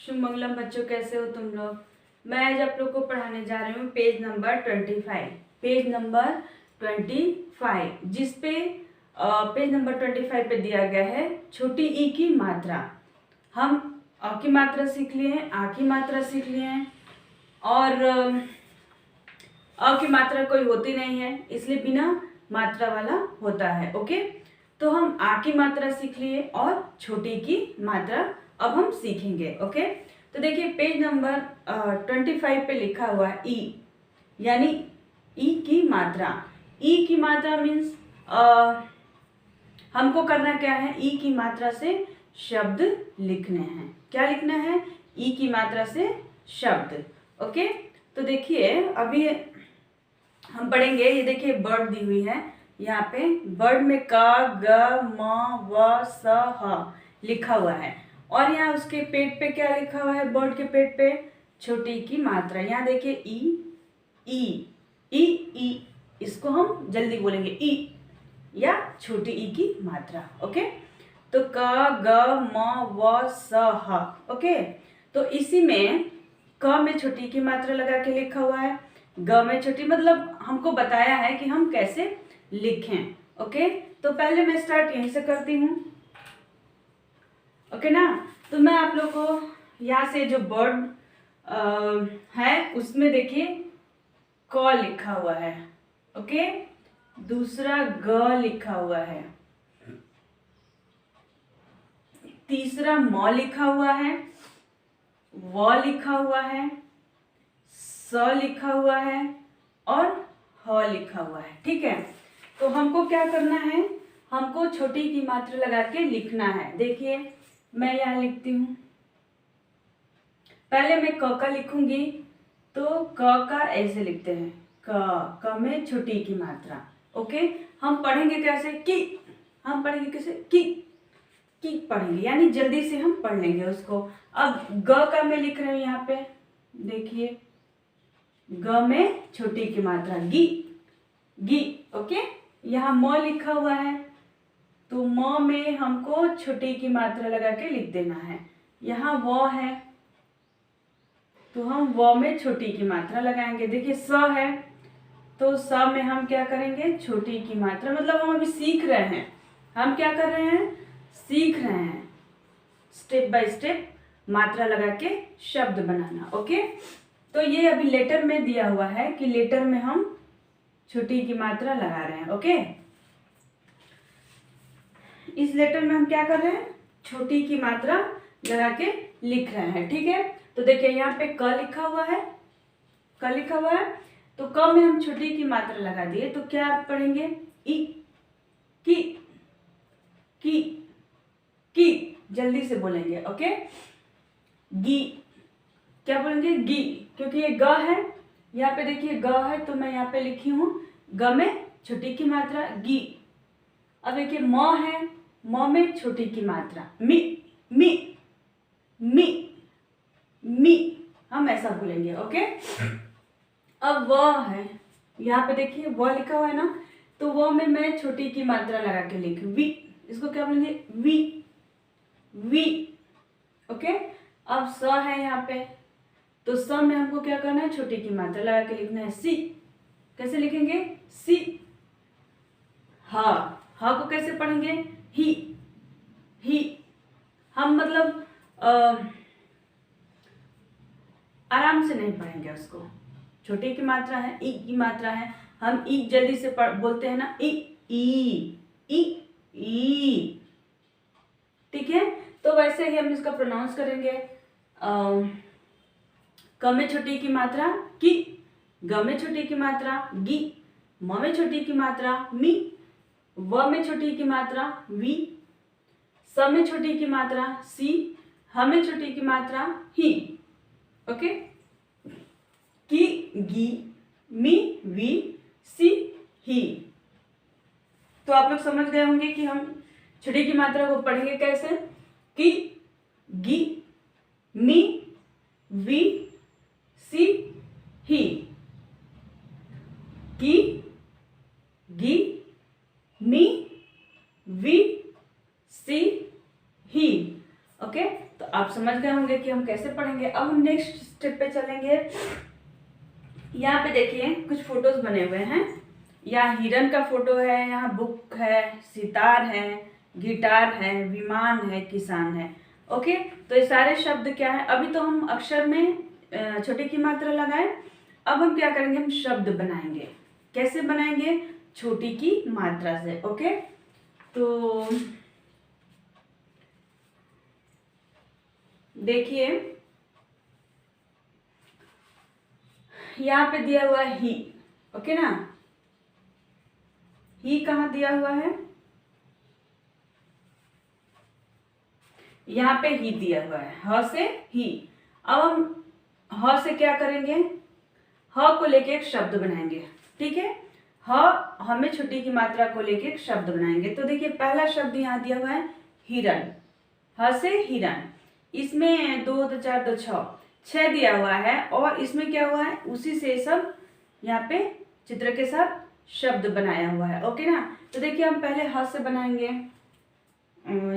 शुभमंगलम बच्चों, कैसे हो तुम लोग। मैं आज आप लोग को पढ़ाने जा रही हूँ पेज नंबर 25, जिस पे पेज नंबर 25 पे दिया गया है छोटी ई की मात्रा। हम अ की मात्रा सीख लिए हैं, आ की मात्रा सीख लिए हैं और अ की मात्रा कोई होती नहीं है, इसलिए बिना मात्रा वाला होता है। ओके, तो हम आ की मात्रा सीख लिए और छोटी की मात्रा अब हम सीखेंगे। ओके, तो देखिए पेज नंबर 25 पे लिखा हुआ है ई, यानी ई की मात्रा। ई की मात्रा मीन्स हमको करना क्या है, ई की मात्रा से शब्द लिखने हैं। क्या लिखना है? ई की मात्रा से शब्द। ओके, तो देखिए अभी हम पढ़ेंगे। ये देखिए बर्ड दी हुई है यहाँ पे। बर्ड में क, ग, म, व, स, ह लिखा हुआ है और यहाँ उसके पेट पे क्या लिखा हुआ है? बर्ड के पेट पे छोटी की मात्रा। यहाँ देखिए ई, ई, ई, ई, इसको हम जल्दी बोलेंगे ई या छोटी ई की मात्रा। ओके, तो क, ग, म, व, स, ह। ओके, तो इसी में क में छोटी की मात्रा लगा के लिखा हुआ है, ग में छोटी, मतलब हमको बताया है कि हम कैसे लिखें। ओके, तो पहले मैं स्टार्ट यहीं से करती हूँ। ओके ना, तो मैं आप लोग को यहाँ से जो बर्ड है उसमें देखिए क लिखा हुआ है। ओके, दूसरा ग लिखा हुआ है, तीसरा म लिखा हुआ है, व लिखा हुआ है, स लिखा हुआ है और ह लिखा हुआ है। ठीक है, तो हमको क्या करना है? हमको छोटी की मात्रा लगा के लिखना है। देखिए मैं यहाँ लिखती हूँ। पहले मैं क का लिखूंगी, तो क का ऐसे लिखते हैं, क में छोटी की मात्रा। ओके, हम पढ़ेंगे कैसे? कि हम पढ़ेंगे कैसे? कि पढ़ेंगे, यानी जल्दी से हम पढ़ लेंगे उसको। अब ग का मैं लिख रही हूँ यहाँ पे, देखिए ग में छोटी की मात्रा गी, गी। ओके, यहाँ म लिखा हुआ है, तो म में हमको छोटी की मात्रा लगा के लिख देना है। यहाँ व है, तो हम व में छोटी की मात्रा लगाएंगे। देखिए स है, तो स में हम क्या करेंगे? छोटी की मात्रा। मतलब हम अभी सीख रहे हैं। हम क्या कर रहे हैं? सीख रहे हैं स्टेप बाय स्टेप मात्रा लगा के शब्द बनाना। ओके, तो ये अभी लेटर में दिया हुआ है कि लेटर में हम छोटी की मात्रा लगा रहे हैं। ओके, इस लेटर में हम क्या कर रहे हैं? छोटी की मात्रा लगा के लिख रहे हैं। ठीक है, तो देखिए यहाँ पे क लिखा हुआ है, क लिखा हुआ है, तो क में हम छोटी की मात्रा लगा दिए, तो क्या पढ़ेंगे? ई, की, जल्दी से बोलेंगे। ओके, गी, क्या बोलेंगे? गी, क्योंकि ये ग है। यहाँ पे देखिए ग है, तो मैं यहाँ पे लिखी हूँ ग में छोटी की मात्रा गी। अब देखिए म है, म में छोटी की मात्रा मी, मी, मी, मी, हम ऐसा बोलेंगे। ओके, अब व है, यहाँ पे देखिए व लिखा हुआ है ना, तो व में मैं छोटी की मात्रा लगा के लिख वी, इसको क्या बोलेंगे? We, we. ओके, अब स है यहाँ पे, तो स में हमको क्या करना है? छोटी की मात्रा लगा के लिखना है सी। कैसे लिखेंगे? सी। ह, ह को कैसे पढ़ेंगे? ही, ही। हम मतलब आराम से नहीं पढ़ेंगे उसको। छोटी की मात्रा है, ई की मात्रा है, हम ई जल्दी से बोलते हैं ना, ई, ई, ई, ई। ठीक है, तो वैसे ही हम इसका प्रोनाउंस करेंगे। क में छोटी की मात्रा की, ग में छोटी की मात्रा गी, म में छोटी की मात्रा मी, व में छोटी की मात्रा वी, स में छोटी की मात्रा सी, ह में छोटी की मात्रा ही। ओके, की, गी, मी, वी, सी, ही। तो आप लोग समझ गए होंगे कि हम छोटी की मात्रा को पढ़ेंगे कैसे? की, गी, मी, वी, सी, ही। की, गी, मी, वी, सी, ही। ओके, तो आप समझ गए होंगे कि हम कैसे पढ़ेंगे। अब हम नेक्स्ट स्टेप पे चलेंगे। यहाँ पे देखिए कुछ फोटोज बने हुए हैं। यहाँ हिरन का फोटो है, यहाँ बुक है, सितार है, गिटार है, विमान है, किसान है। ओके, तो ये सारे शब्द क्या है, अभी तो हम अक्षर में छोटे की मात्रा लगाए। अब हम क्या करेंगे, हम शब्द बनाएंगे। कैसे बनाएंगे, छोटी की मात्रा से। ओके, तो देखिए यहाँ पे दिया हुआ है ही। ओके ना, ही कहाँ दिया हुआ है, यहाँ पे ही दिया हुआ है, ह से ही। अब हम ह से क्या करेंगे, ह को लेके एक शब्द बनाएंगे। ठीक है, ह हमें छुट्टी की मात्रा को लेके एक शब्द बनाएंगे। तो देखिए पहला शब्द यहाँ दिया हुआ है हिरन, ह से हिरन। इसमें 2 2 4 2 6 दिया हुआ है, और इसमें क्या हुआ है, उसी से सब यहाँ पे चित्र के साथ शब्द बनाया हुआ है। ओके ना, तो देखिए हम पहले ह से बनाएंगे।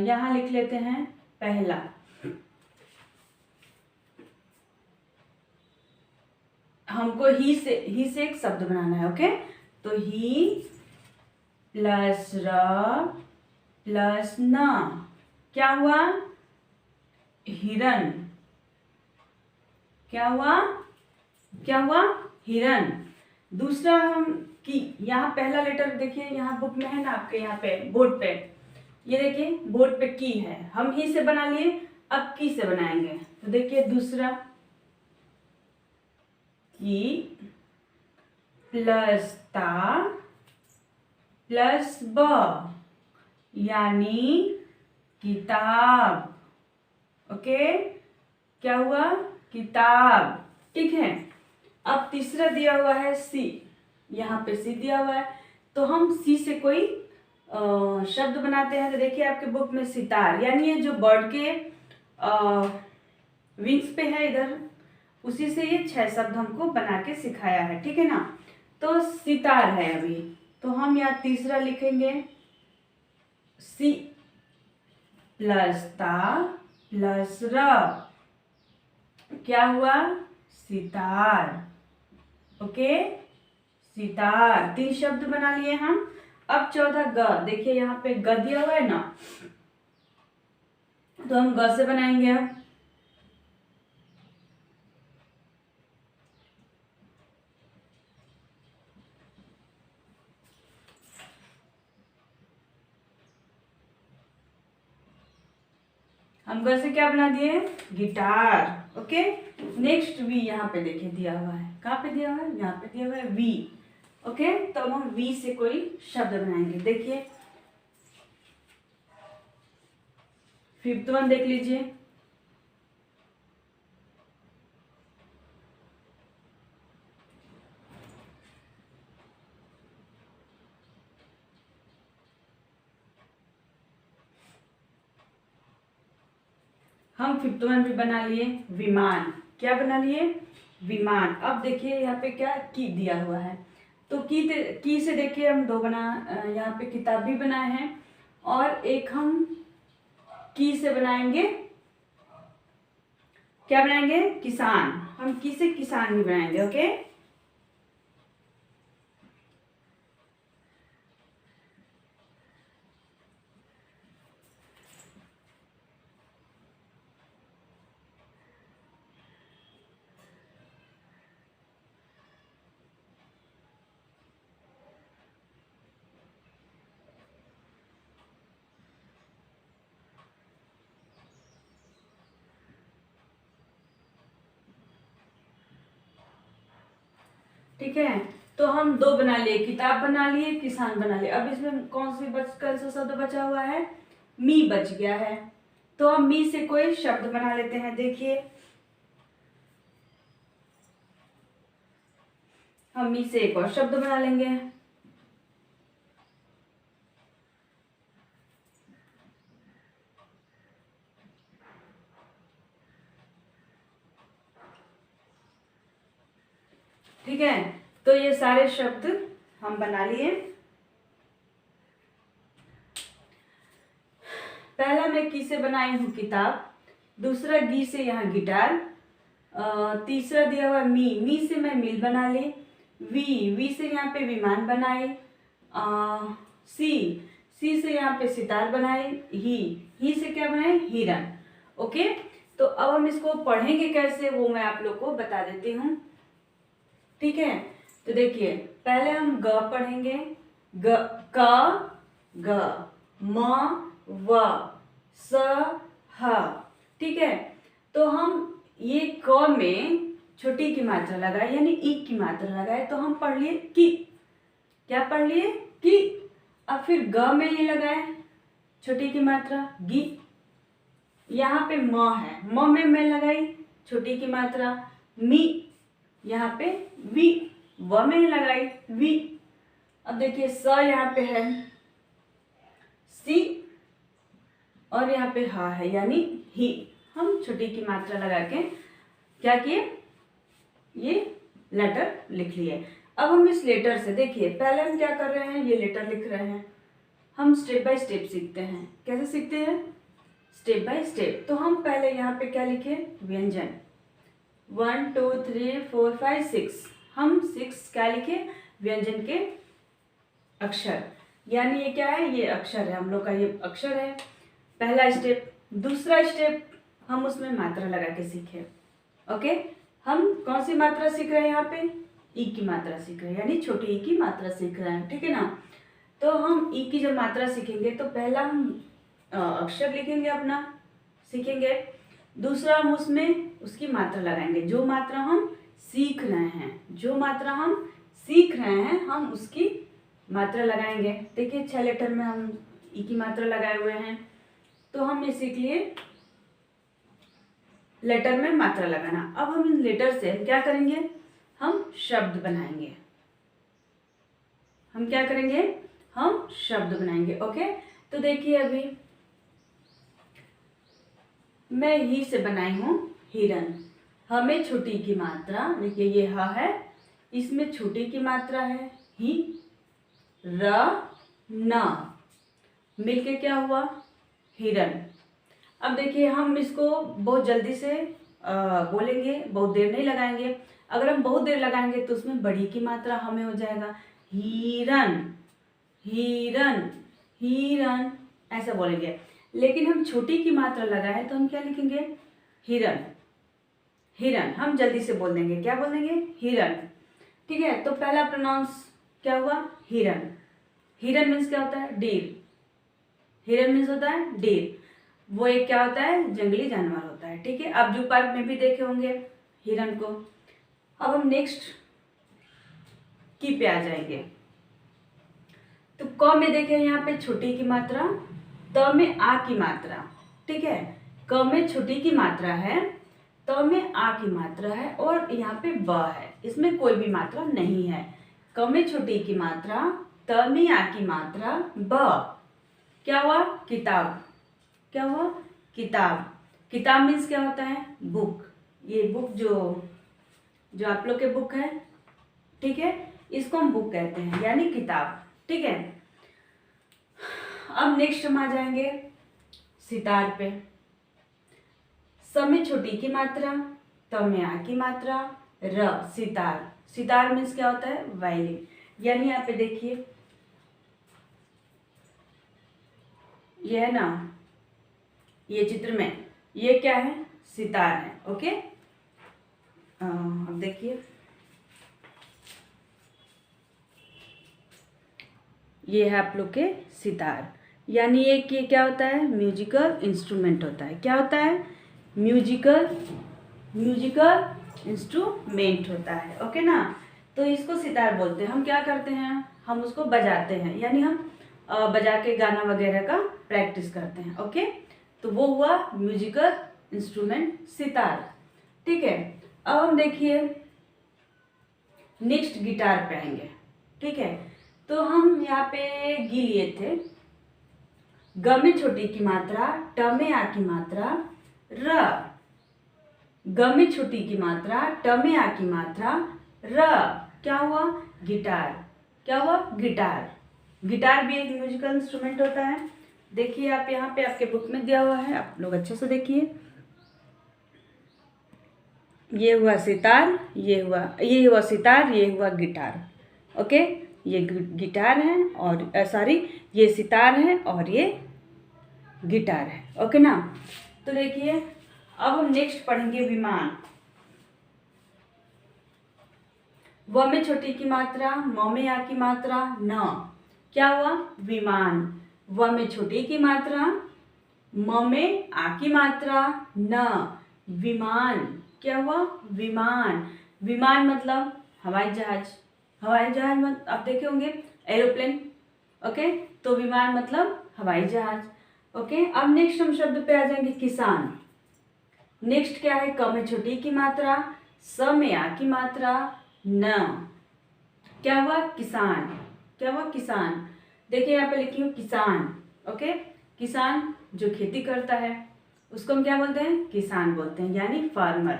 यहाँ लिख लेते हैं पहला, हमको ही से एक शब्द बनाना है। ओके, तो ही प्लस र प्लस न, क्या हुआ, हिरन। क्या हुआ, क्या हुआ, हिरन। दूसरा हम की, यहाँ पहला लेटर देखिए, यहाँ बुक में है ना आपके, यहाँ पे बोर्ड पे, ये देखिए बोर्ड पे की है, हम ही से बना लिए। अब की से बनाएंगे, तो देखिए दूसरा की प्लस ता प्लस ब, यानी किताब। ओके, क्या हुआ, किताब। ठीक है, अब तीसरा दिया हुआ है सी, यहाँ पे सी दिया हुआ है, तो हम सी से कोई शब्द बनाते हैं। तो देखिए आपके बुक में सितार, यानी ये जो बर्ड के विंग्स पे है इधर, उसी से ये 6 शब्द हमको बना के सिखाया है। ठीक है ना, तो सितार है अभी, तो हम यहाँ तीसरा लिखेंगे सी प्लस ता प्लस र, क्या हुआ, सितार। ओके, सितार। 3 शब्द बना लिए हम। अब चौथा ग, देखिए यहाँ पे ग दिया हुआ है ना, तो हम ग से बनाएंगे। अब हम ग से क्या बना दिए, गिटार। ओके, नेक्स्ट वी यहाँ पे देखिए दिया हुआ है, कहाँ पे दिया हुआ है, यहाँ पे दिया हुआ है वी। ओके, तो अब हम वी से कोई शब्द बनाएंगे। देखिए 5th वन देख लीजिए, हम 5th वन भी बना लिए, विमान। क्या बना लिए, विमान। अब देखिए यहाँ पे क्या की दिया हुआ है, तो की से देखिए हम 2 बना, यहाँ पे किताब भी बनाए हैं, और एक हम की से बनाएंगे, क्या बनाएंगे, किसान। हम की से किसान भी बनाएंगे। ओके, ठीक है, तो हम 2 बना लिए, किताब बना लिए, किसान बना लिए। अब इसमें कौन सा शब्द बचा हुआ है, मी बच गया है, तो हम मी से कोई शब्द बना लेते हैं। देखिए हम मी से एक और शब्द बना लेंगे। ठीक है, तो ये सारे शब्द हम बना लिए। पहला मैं की से बनाई हूं किताब, दूसरा गी से यहाँ गिटार, तीसरा दिया हुआ मी से मैं मिल बना ले, वी से यहाँ पे विमान बनाए, सी से यहाँ पे सितार बनाए, ही से क्या बनाए, हिरन। ओके, तो अब हम इसको पढ़ेंगे कैसे वो मैं आप लोग को बता देती हूँ। ठीक है, तो देखिए पहले हम ग पढ़ेंगे, क ग म व स ह। ठीक है, तो हम ये क में छोटी की मात्रा लगाए यानी ई की मात्रा लगाए तो हम पढ़ लिए कि, क्या पढ़ लिए कि। अब फिर ग में ये लगाए छोटी की मात्रा गी, यहाँ पे म है, म में मैं लगाई छोटी की मात्रा मी, यहाँ पे वी, व में लगाई वी। अब देखिए स यहाँ पे है सी और यहाँ पे हा है यानी ही, हम छोटी की मात्रा लगा के क्या किए, ये लेटर लिख लिए। अब हम इस लेटर से देखिए पहले हम क्या कर रहे हैं, ये लेटर लिख रहे हैं, हम स्टेप बाय स्टेप सीखते हैं। कैसे सीखते हैं, स्टेप बाय स्टेप। तो हम पहले यहाँ पे क्या लिखे, व्यंजन 1 2 3 4 5 6, हम 6 क्या लिखे, व्यंजन के अक्षर, यानी ये क्या है, ये अक्षर है, हम लोग का ये अक्षर है पहला स्टेप। दूसरा स्टेप हम उसमें मात्रा लगा के सीखे। ओके, हम कौन सी मात्रा सीख रहे हैं, यहाँ पे ई की मात्रा सीख रहे हैं, यानी छोटी ई की मात्रा सीख रहे हैं। ठीक है ना, तो हम ई की जब मात्रा सीखेंगे तो पहला हम अक्षर लिखेंगे अपना, सीखेंगे। दूसरा हम उसमें उसकी मात्रा लगाएंगे, जो मात्रा हम सीख रहे हैं, जो मात्रा हम सीख रहे हैं हम उसकी मात्रा लगाएंगे। देखिए 6 लेटर में हम ई की मात्रा लगाए हुए हैं, तो हम ये सीख लिए लेटर में मात्रा लगाना। अब हम इन लेटर से क्या करेंगे, हम शब्द बनाएंगे। हम क्या करेंगे, हम शब्द बनाएंगे। ओके, तो देखिए अभी मैं ही से बनाई हूँ हिरन, हमें छोटी की मात्रा, देखिए ये ह है, इसमें छोटी की मात्रा है ही, र न मिलके क्या हुआ, हिरन। अब देखिए हम इसको बहुत जल्दी से बोलेंगे, बहुत देर नहीं लगाएंगे। अगर हम बहुत देर लगाएंगे तो उसमें बड़ी की मात्रा हमें हो जाएगा, हिरन हिरन हिरन ऐसा बोलेंगे। लेकिन हम छोटी की मात्रा लगाए तो हम क्या लिखेंगे, हिरन हिरन, हम जल्दी से बोल देंगे, क्या बोल देंगे, हिरन। ठीक है, तो पहला प्रोनाउंस क्या हुआ, हिरन। हिरन मीन्स क्या होता है, डीर। हिरन मीन्स होता है डीर, वो एक क्या होता है, जंगली जानवर होता है। ठीक है, आप जू पार्क में भी देखे होंगे हिरन को। अब हम नेक्स्ट की पे आ जाएंगे। तो क में देखें यहाँ पे छोटी की मात्रा, त में आ की मात्रा। ठीक है, क में छोटी की मात्रा है, त में आ की मात्रा है और यहाँ पे ब है, इसमें कोई भी मात्रा नहीं है। क में छोटी की मात्रा, त में आ की मात्रा, ब, क्या हुआ, किताब। क्या हुआ, किताब। किताब मीन्स क्या होता है, बुक। ये बुक जो आप लोग के बुक है, ठीक है, इसको हम बुक कहते हैं यानी किताब। ठीक है, अब नेक्स्ट हम आ जाएंगे सितार पे। स में छोटी की मात्रा, त में आ की मात्रा, र, सितार। सितार मीन्स क्या होता है, वायलिन। यानी यहाँ पे देखिए ये है ना, ये चित्र में ये क्या है, सितार है। ओके, अब देखिए ये है आप लोग के सितार, यानी ये क्या होता है, म्यूजिकल इंस्ट्रूमेंट होता है। क्या होता है, म्यूजिकल इंस्ट्रूमेंट होता है। ओके ना, तो इसको सितार बोलते हैं। हम क्या करते हैं, हम उसको बजाते हैं, यानी हम बजा के गाना वगैरह का प्रैक्टिस करते हैं। ओके, तो वो हुआ म्यूजिकल इंस्ट्रूमेंट सितार। ठीक है, अब हम देखिए नेक्स्ट गिटार पे आएंगे। ठीक है, तो हम यहाँ पे गी लिए थे, ग में छोटी की मात्रा, ट में आ की मात्रा, र, ग में छोटी की मात्रा, ट में आ की मात्रा, र, क्या हुआ, गिटार। क्या हुआ, गिटार। गिटार भी एक म्यूजिकल इंस्ट्रूमेंट होता है। देखिए आप यहाँ पे आपके बुक में दिया हुआ है, आप लोग अच्छे से देखिए। ये हुआ सितार, ये हुआ सितार, ये हुआ गिटार। ओके, ये गिटार है और सॉरी ये सितार है और ये गिटार है। ओके ना। तो देखिए अब हम नेक्स्ट पढ़ेंगे विमान। व में छोटी की मात्रा, म में आ की मात्रा, न। क्या हुआ? विमान। व में छोटी की मात्रा, म में आ की मात्रा, न। विमान। क्या हुआ? विमान। विमान मतलब हवाई जहाज। हवाई जहाज मतलब आप देखे होंगे एरोप्लेन। ओके, तो विमान मतलब हवाई जहाज। ओके, अब नेक्स्ट हम शब्द पे आ जाएंगे किसान। नेक्स्ट क्या है? क में छोटी की मात्रा, स में आ की मात्रा, न। क्या हुआ? किसान। क्या हुआ? किसान। देखिए यहाँ पे लिखी हूँ किसान। ओके, किसान जो खेती करता है उसको हम क्या बोलते हैं? किसान बोलते हैं, यानी फार्मर।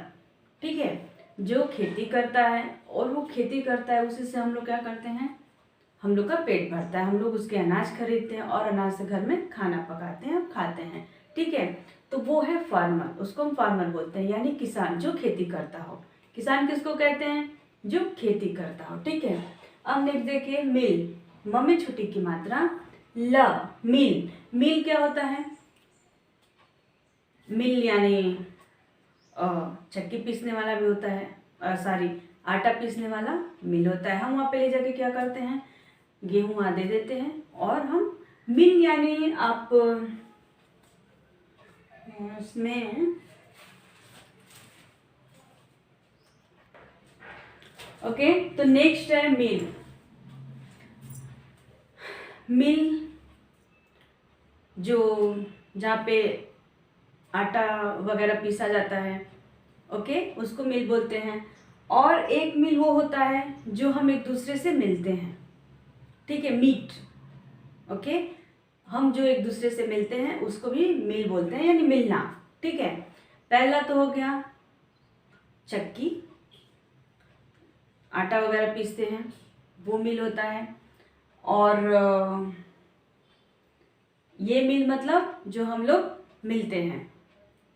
ठीक है, जो खेती करता है और वो खेती करता है उसी से हम लोग क्या करते हैं? हम लोग का पेट भरता है, हम लोग उसके अनाज खरीदते हैं और अनाज से घर में खाना पकाते हैं और खाते हैं। ठीक है, तो वो है फार्मर, उसको हम फार्मर बोलते हैं, यानी किसान जो खेती करता हो। किसान किसको कहते हैं? जो खेती करता हो। ठीक है, अब नेक्स्ट देखिए मिल। म में छोटी की मात्रा, ल। मिल। मिल क्या होता है? मिल यानी चक्की पीसने वाला भी होता है, सॉरी आटा पीसने वाला मिल होता है। हम वहाँ पे ले जाके क्या करते हैं? गेहूँ आदि देते हैं और हम मिल यानी आप उसमें ओके। तो नेक्स्ट है मिल। मिल जो जहाँ पे आटा वगैरह पीसा जाता है, ओके, उसको मिल बोलते हैं। और एक मिल वो होता है जो हम एक दूसरे से मिलते हैं। ठीक है, मीट। ओके, हम जो एक दूसरे से मिलते हैं उसको भी मिल बोलते हैं, यानी मिलना। ठीक है, पहला तो हो गया चक्की, आटा वगैरह पीसते हैं, वो मिल होता है। और ये मिल मतलब जो हम लोग मिलते हैं।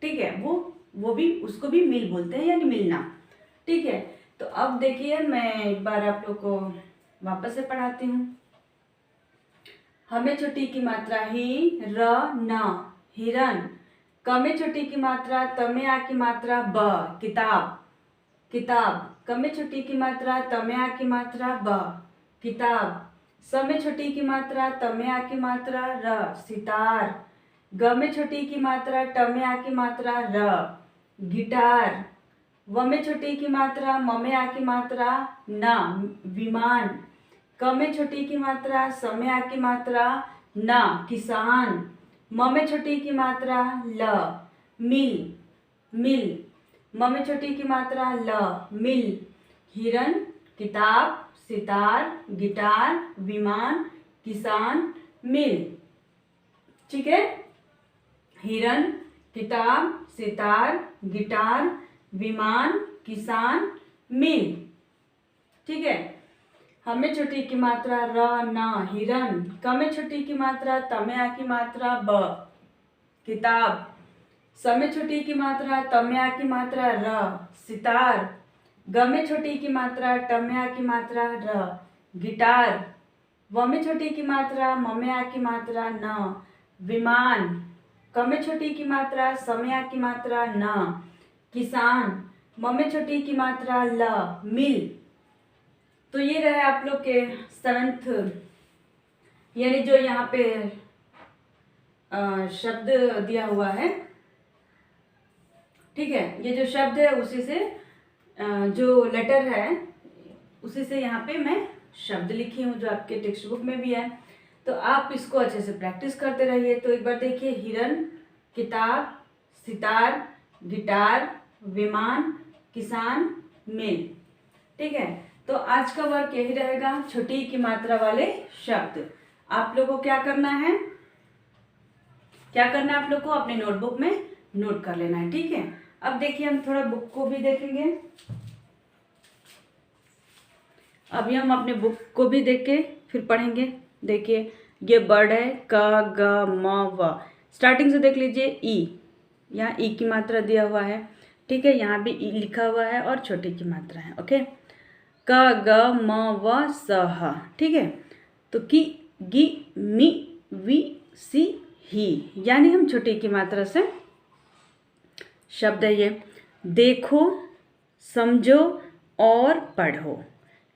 ठीक है, वो भी उसको भी मिल बोलते हैं, यानी मिलना। ठीक है, तो अब देखिए मैं एक बार आप लोग को वापस से पढ़ाती हूँ। हमें छोटी की मात्रा ही, र, न, हिरन। क में छोटी की मात्रा, त में आ की मात्रा, ब, किताब। किताब। क में छोटी की मात्रा, त में आ की मात्रा, ब, किताब। स में छोटी की मात्रा, त में आ की मात्रा, र, सितार। ग में छोटी की मात्रा, ट में आ की मात्रा, र, गिटार। व में छोटी की मात्रा, म में आ की मात्रा, न, विमान। क में छोटी की मात्रा, स में आ की मात्रा, न, किसान। म में छोटी की मात्रा, ल, मिल। मिल। म में छोटी की मात्रा, ल, मिल। हिरन, किताब, सितार, गिटार, विमान, किसान, मिल। ठीक है, हिरन, किताब, सितार, गिटार, विमान, किसान, मिल। ठीक है, हमें छोटी की मात्रा, र, न, हिरन। क में छोटी की मात्रा, त में आ की मात्रा, ब, किताब। स में छोटी की मात्रा, त में आ की मात्रा, र, सितार। ग में छोटी की मात्रा, ट में आ की मात्रा, र, गिटार। व में छोटी की मात्रा, म में आ की मात्रा, न, विमान। क में छोटी की मात्रा, स में आ की मात्रा, न, किसान। म में छोटी की मात्रा, ल, मिल। तो ये रहे आप लोग के 7th, यानी जो यहाँ पे शब्द दिया हुआ है। ठीक है, ये जो शब्द है उसी से जो लेटर है उसी से यहाँ पे मैं शब्द लिखी हूँ, जो आपके टेक्स्ट बुक में भी है। तो आप इसको अच्छे से प्रैक्टिस करते रहिए। तो एक बार देखिए, हिरन, किताब, सितार, गिटार, विमान, किसान, मिल। ठीक है, तो आज का वर्क यही रहेगा, छोटी की मात्रा वाले शब्द। आप लोगों को क्या करना है? क्या करना है आप लोग को? अपने नोटबुक में नोट कर लेना है। ठीक है, अब देखिए हम थोड़ा बुक को भी देखेंगे। अभी हम अपने बुक को भी देख के फिर पढ़ेंगे। देखिए ये बर्ड है, क, ग, म, व। स्टार्टिंग से देख लीजिए, ई। यहाँ ई की मात्रा दिया हुआ है, ठीक है, यहाँ भी ई लिखा हुआ है और छोटी की मात्रा है। ओके, क ग म व स ह। ठीक है, तो कि गी मी वी सी ही, यानी हम छोटी की मात्रा से शब्द है ये। देखो, समझो और पढ़ो।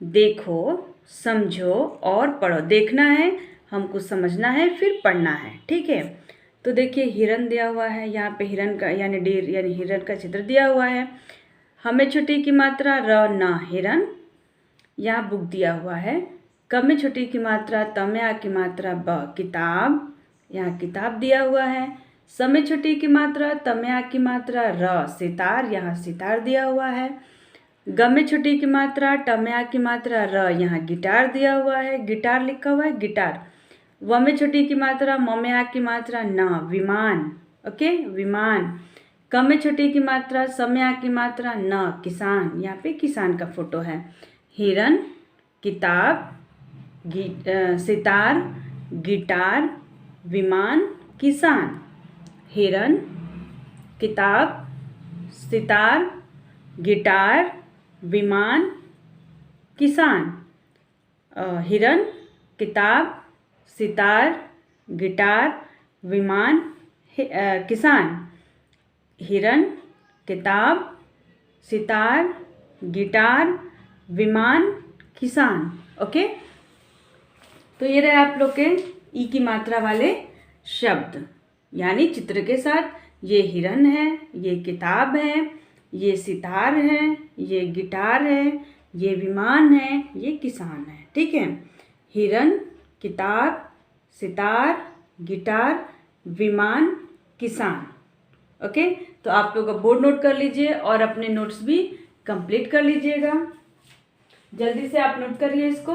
देखो, समझो और पढ़ो। देखना है, हमको समझना है, फिर पढ़ना है। ठीक है, तो देखिए हिरन दिया हुआ है, यहाँ पे हिरन का यानी डेर यानी हिरन का चित्र दिया हुआ है। हमें छोटी की मात्रा र न हिरन, यहाँ बुक दिया हुआ है। क में छोटी की मात्रा त में आ की मात्रा ब किताब, यहाँ किताब दिया हुआ है। स में छोटी की मात्रा त में आ की मात्रा र सितार, यहाँ सितार दिया हुआ है। ग में छोटी की मात्रा ट में आ की मात्रा र, यहाँ गिटार दिया हुआ है, गिटार लिखा हुआ है गिटार। व में छोटी की मात्रा म में आ की मात्रा न विमान। ओके, विमान। क में छोटी की मात्रा स में आ की मात्रा न किसान, यहाँ पे किसान का फोटो है। हिरन, किताब, सितार, गिटार, विमान, किसान। हिरन, किताब, सितार, गिटार, विमान, किसान। हिरन, किताब, सितार, गिटार, विमान, किसान। हिरन, किताब, सितार, गिटार, विमान, किसान। ओके, तो ये रहे आप लोग के ई की मात्रा वाले शब्द, यानी चित्र के साथ। ये हिरन है, ये किताब है, ये सितार है, ये गिटार है, ये विमान है, ये किसान है। ठीक है, हिरन, किताब, सितार, गिटार, विमान, किसान। ओके, तो आप लोग बोर्ड नोट कर लीजिए और अपने नोट्स भी कंप्लीट कर लीजिएगा। जल्दी से आप नोट करिए इसको।